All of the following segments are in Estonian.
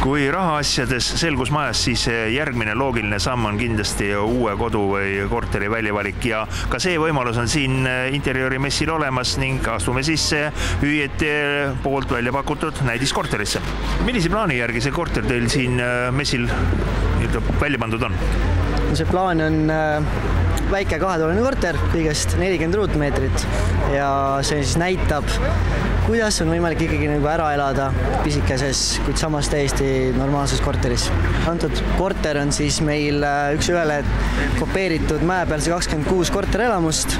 Kui rahaasjades selgus majas, siis järgmine loogiline samm on kindlasti uue kodu või korteri väljavalik ja ka see võimalus on siin interiöörimessil olemas ning astume sisse hüüjate poolt välja pakutud näidiskorterisse. Millise plaani järgi see korter teil siin messil välja pandud on? See plaan on väike kahetoaline korter, kõigest 40 ruutmeetrit ja see siis näitab, kuidas on võimalik ikkagi ära elada pisikeses, kuid samas täiesti normaalses korteris. Antud korter on siis meil üks ühele kopeeritud mäepealse 26 korterelamust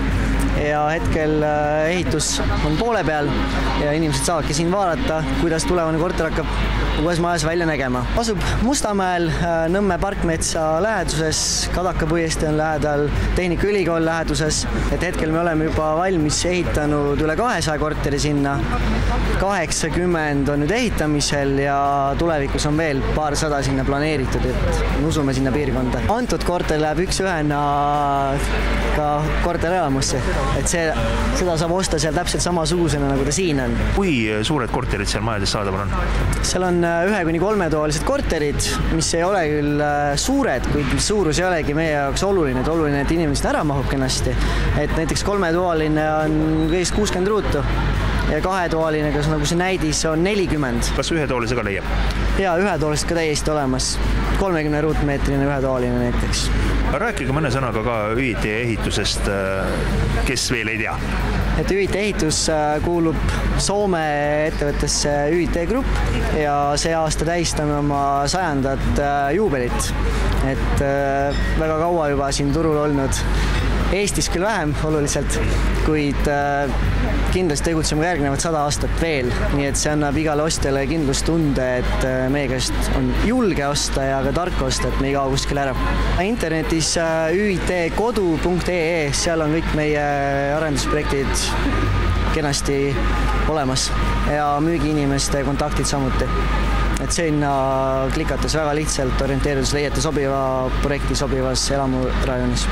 ja hetkel ehitus on poole peal ja inimesed saavadki siin vaadata, kuidas tulevane korter hakkab uues majas välja nägema. Asub Mustamäel, Nõmme parkmetsa läheduses, Kadaka puiestee on lähedal, Tehnikaülikool läheduses, et hetkel me oleme juba valmis ehitanud üle 200 korteri sinna. 80 on nüüd ehitamisel ja tulevikus on veel paarsada sinna planeeritud, et me usume sinna piirkonda. Antud korter läheb üks-ühena ka korterelamusse, et seda saab osta seal täpselt samasugusena, nagu ta siin on. Kui suured korterid seal majades saadaval on? Seal on 1-3 toalised korterid, mis ei ole küll suured, kuid suurus ei olegi meie jaoks oluline, et inimesed ära mahub kenasti. Et näiteks 3-toaline on kõigest 60 ruutu ja 2-toaline, kas nagu see näidis, on 40. Kas ühetoolise ka leiab? Jaa, ühetoolised ka täiesti olemas. 30 ruutmeetrine ühetoaline näiteks. Rääkige mõne sõnaga ka ÜIT ehitusest, kes veel ei tea? Et ÜIT ehitus kuulub Soome ettevõttesse ÜIT Grupp ja see aasta tähistame oma 100. juubelit. Et väga kaua juba siin turul olnud. Eestis küll vähem oluliselt, kuid kindlasti tegutseme järgnevad 100 aastat veel, nii et see annab igale ostjale kindlustunde, et meie käest on julge osta ja ka tark osta, et me ei kao kuskil ära. Internetis uitkodu.ee, seal on kõik meie arendusprojektid kenasti olemas ja müügiinimeste kontaktid samuti. Et sinna klikates väga lihtsalt orienteerudes leiate sobiva projekti sobivas elamurajonis.